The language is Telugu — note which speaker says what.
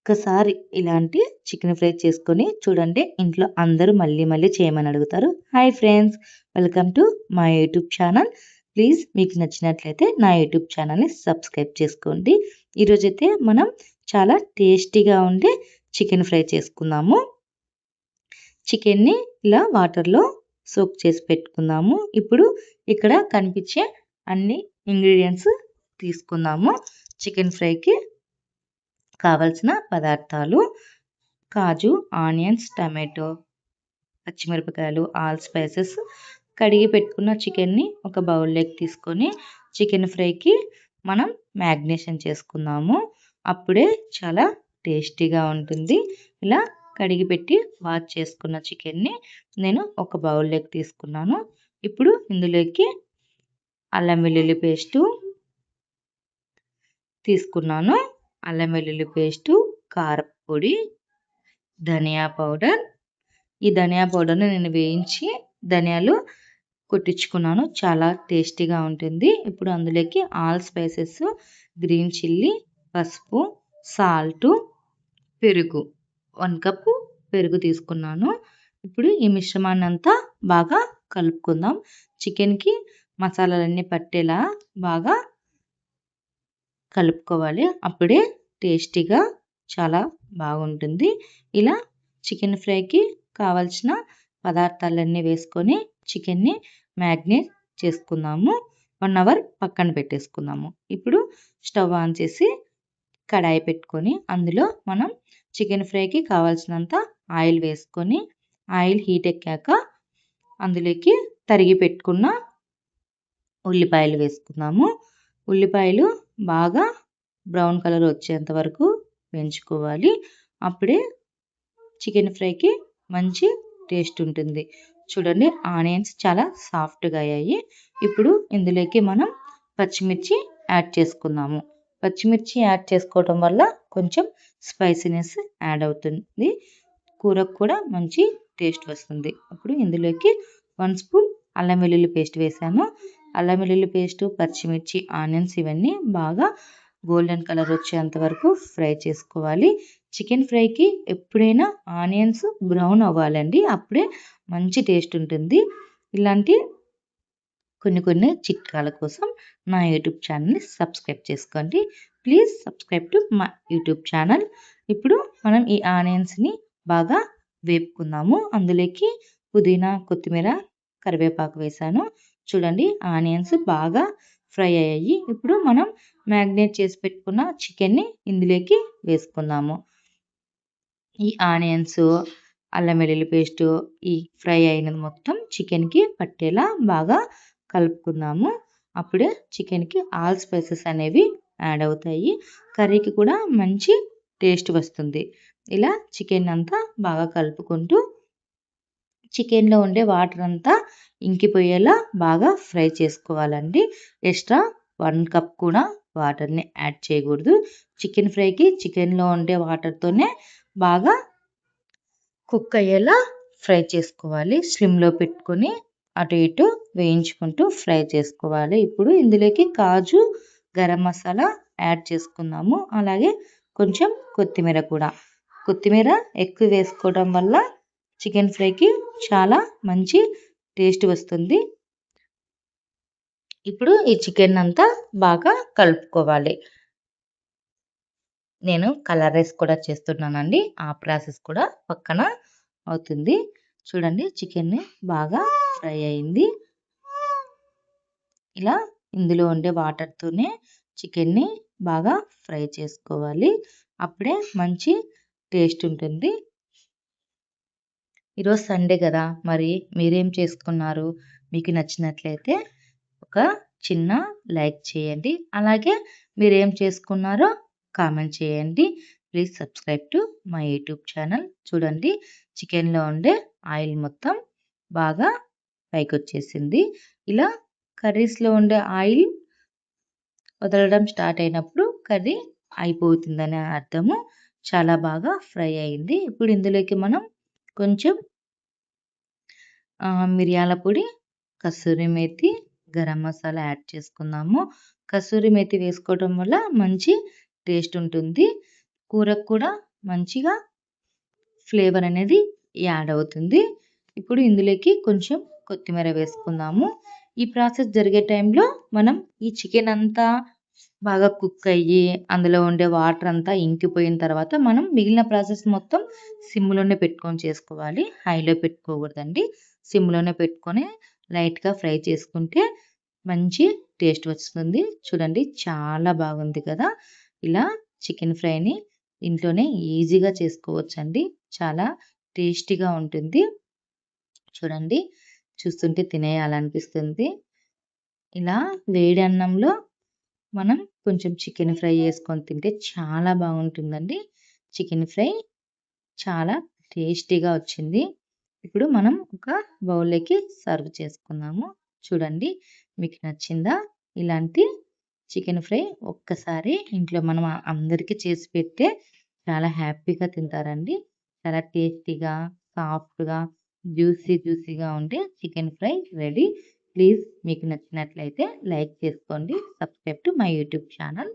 Speaker 1: ఒక్కసారి ఇలాంటి చికెన్ ఫ్రై చేసుకొని చూడండి. ఇంట్లో అందరూ మళ్ళీ మళ్ళీ చేయమని అడుగుతారు. Hi friends, welcome to my YouTube channel. Please మీకు నచ్చినట్లయితే నా యూట్యూబ్ ఛానల్ని సబ్స్క్రైబ్ చేసుకోండి. ఈరోజైతే మనం చాలా టేస్టీగా ఉండే చికెన్ ఫ్రై చేసుకుందాము. చికెన్ని ఇలా వాటర్లో సోక్ చేసి పెట్టుకుందాము. ఇప్పుడు ఇక్కడ కనిపించే అన్ని ఇంగ్రీడియంట్స్ తీసుకుందాము. చికెన్ ఫ్రైకి కావలసిన పదార్థాలు: కాజు, ఆనియన్స్, టమాటో, పచ్చిమిరపకాయలు, ఆల్ స్పైసెస్. కడిగి పెట్టుకున్న చికెన్ని ఒక బౌల్లోకి తీసుకొని చికెన్ ఫ్రైకి మనం మ్యాగ్నేషన్ చేసుకుందాము. అప్పుడే చాలా టేస్టీగా ఉంటుంది. ఇలా కడిగి పెట్టి వాష్ చేసుకున్న చికెన్ని నేను ఒక బౌల్లోకి తీసుకున్నాను. ఇప్పుడు ఇందులోకి అల్లం వెల్లుల్లి పేస్టు తీసుకున్నాను. అల్లం వెల్లుల్లి పేస్టు, కారపొడి, ధనియా పౌడర్. ఈ ధనియా పౌడర్ని నేను వేయించి ధనియాలు కొట్టించుకున్నాను. చాలా టేస్టీగా ఉంటుంది. ఇప్పుడు అందులోకి ఆల్ స్పైసెస్, గ్రీన్ చిల్లీ, పసుపు, సాల్టు, పెరుగు, 1 కప్పు పెరుగు తీసుకున్నాను. ఇప్పుడు ఈ మిశ్రమాన్ని అంతా బాగా కలుపుకుందాం. చికెన్కి మసాలాలన్నీ పట్టేలా బాగా కలుపుకోవాలి. అప్పుడే టేస్టీగా చాలా బాగుంటుంది. ఇలా చికెన్ ఫ్రైకి కావాల్సిన పదార్థాలన్నీ వేసుకొని చికెన్ని మ్యాగ్నేట్ చేసుకుందాము. 1 అవర్ పక్కన పెట్టేసుకుందాము. ఇప్పుడు స్టవ్ ఆన్ చేసి కడాయి పెట్టుకొని అందులో మనం చికెన్ ఫ్రైకి కావాల్సినంత ఆయిల్ వేసుకొని ఆయిల్ హీట్ ఎక్కాక అందులోకి తరిగి పెట్టుకున్న ఉల్లిపాయలు వేసుకుందాము. ఉల్లిపాయలు బాగా బ్రౌన్ కలర్ వచ్చేంత వరకు వేయించుకోవాలి. అప్పుడే చికెన్ ఫ్రైకి మంచి టేస్ట్ ఉంటుంది. చూడండి, ఆనియన్స్ చాలా సాఫ్ట్గా అయ్యాయి. ఇప్పుడు ఇందులోకి మనం పచ్చిమిర్చి యాడ్ చేసుకుందాము. పచ్చిమిర్చి యాడ్ చేసుకోవడం వల్ల కొంచెం స్పైసీనెస్ యాడ్ అవుతుంది. కూరకు కూడా మంచి టేస్ట్ వస్తుంది. ఇప్పుడు ఇందులోకి 1 స్పూన్ అల్లం వెల్లుల్లి పేస్ట్ వేసాను. అల్లం వెల్లుల్లి పేస్టు, పచ్చిమిర్చి, ఆనియన్స్ ఇవన్నీ బాగా గోల్డెన్ కలర్ వచ్చేంత వరకు ఫ్రై చేసుకోవాలి. చికెన్ ఫ్రైకి ఎప్పుడైనా ఆనియన్స్ బ్రౌన్ అవ్వాలండి. అప్పుడే మంచి టేస్ట్ ఉంటుంది. ఇలాంటి కొన్ని చిట్కాల కోసం నా యూట్యూబ్ ఛానల్ని సబ్స్క్రైబ్ చేసుకోండి. Please subscribe to my YouTube channel. ఇప్పుడు మనం ఈ ఆనియన్స్ని బాగా వేపుకుందాము. అందులోకి పుదీనా, కొత్తిమీర, కరివేపాకు వేసాను. చూడండి, ఆనియన్స్ బాగా ఫ్రై అయ్యాయి. ఇప్పుడు మనం మ్యాగ్నేట్ చేసి పెట్టుకున్న చికెన్ని ఇందులోకి వేసుకుందాము. ఈ ఆనియన్స్, అల్లం వెల్లుల్లి పేస్టు ఈ ఫ్రై అయినది మొత్తం చికెన్కి పట్టేలా బాగా కలుపుకుందాము. అప్పుడే చికెన్కి ఆల్ స్పైసెస్ అనేవి యాడ్ అవుతాయి. కర్రీకి కూడా మంచి టేస్ట్ వస్తుంది. ఇలా చికెన్ అంతా బాగా కలుపుకుంటూ చికెన్లో ఉండే వాటర్ అంతా ఇంకిపోయేలా బాగా ఫ్రై చేసుకోవాలండి. ఎక్స్ట్రా 1 కప్ కూడా వాటర్ని యాడ్ చేయకూడదు. చికెన్ ఫ్రైకి చికెన్లో ఉండే వాటర్తోనే బాగా కుక్ అయ్యేలా ఫ్రై చేసుకోవాలి. స్లిమ్లో పెట్టుకొని అటు ఇటు వేయించుకుంటూ ఫ్రై చేసుకోవాలి. ఇప్పుడు ఇందులోకి కాజు, గరం మసాలా యాడ్ చేసుకుందాము. అలాగే కొంచెం కొత్తిమీర కూడా. కొత్తిమీర ఎక్కువ వేసుకోవడం వల్ల చికెన్ ఫ్రైకి చాలా మంచి టేస్ట్ వస్తుంది. ఇప్పుడు ఈ చికెన్ అంతా బాగా కలుపుకోవాలి. నేను కలర్ రైస్ కూడా చేస్తున్నానండి. ఆ ప్రాసెస్ కూడా పక్కన అవుతుంది. చూడండి, చికెన్ని బాగా ఫ్రై అయింది. ఇలా ఇందులో ఉండే వాటర్తోనే చికెన్ని బాగా ఫ్రై చేసుకోవాలి. అప్పుడే మంచి టేస్ట్ ఉంటుంది. ఈరోజు సండే కదా, మరి మీరేం చేసుకున్నారు? మీకు నచ్చినట్లయితే ఒక చిన్న లైక్ చేయండి. అలాగే మీరేం చేసుకున్నారో కామెంట్ చేయండి. Please subscribe to my YouTube channel. చూడండి, చికెన్లో ఉండే ఆయిల్ మొత్తం బాగా పైకి వచ్చేసింది. ఇలా కర్రీస్లో ఉండే ఆయిల్ వదలడం స్టార్ట్ అయినప్పుడు కర్రీ అయిపోతుందని అర్థము. చాలా బాగా ఫ్రై అయింది. ఇప్పుడు ఇందులోకి మనం కొంచెం మిరియాల పొడి, కసూరి మేతి, గరం మసాలా యాడ్ చేసుకుందాము. కసూరి మేతి వేసుకోవడం వల్ల మంచి టేస్ట్ ఉంటుంది. కూరకు కూడా మంచిగా ఫ్లేవర్ అనేది యాడ్ అవుతుంది. ఇప్పుడు ఇందులోకి కొంచెం కొత్తిమీర వేసుకుందాము. ఈ ప్రాసెస్ జరిగే టైంలో మనం ఈ చికెన్ అంతా బాగా కుక్ అయ్యి అందులో ఉండే వాటర్ అంతా ఇంకిపోయిన తర్వాత మనం మిగిలిన ప్రాసెస్ మొత్తం సిమ్‌లోనే పెట్టుకొని చేసుకోవాలి. హైలో పెట్టుకోకూడదండి. సిమ్‌లోనే పెట్టుకొని లైట్‌గా ఫ్రై చేసుకుంటే మంచి టేస్ట్ వస్తుంది. చూడండి చాలా బాగుంది కదా! ఇలా చికెన్ ఫ్రైని ఇంట్లోనే ఈజీగా చేసుకోవచ్చండి. చాలా టేస్టీగా ఉంటుంది. చూడండి చూస్తుంటే తినేయాలనిపిస్తుంది. ఇలా వేడి అన్నంలో మనం కొంచెం చికెన్ ఫ్రై చేసుకొని తింటే చాలా బాగుంటుందండి. చికెన్ ఫ్రై చాలా టేస్టీగా వచ్చింది. ఇప్పుడు మనం ఒక బౌల్‌లోకి సర్వ్ చేసుకుందాము. చూడండి మీకు నచ్చిందా? ఇలాంటి చికెన్ ఫ్రై ఒక్కసారి ఇంట్లో మనం అందరికీ చేసి పెడితే చాలా హ్యాపీగా తింటారండి. చాలా టేస్టీగా, సాఫ్ట్‌గా, జ్యూసీగా ఉండే చికెన్ ఫ్రై రెడీ. ప్లీజ్ మీకు నచ్చినట్లయితే లైక్ చేసుకోండి. Subscribe to my YouTube channel.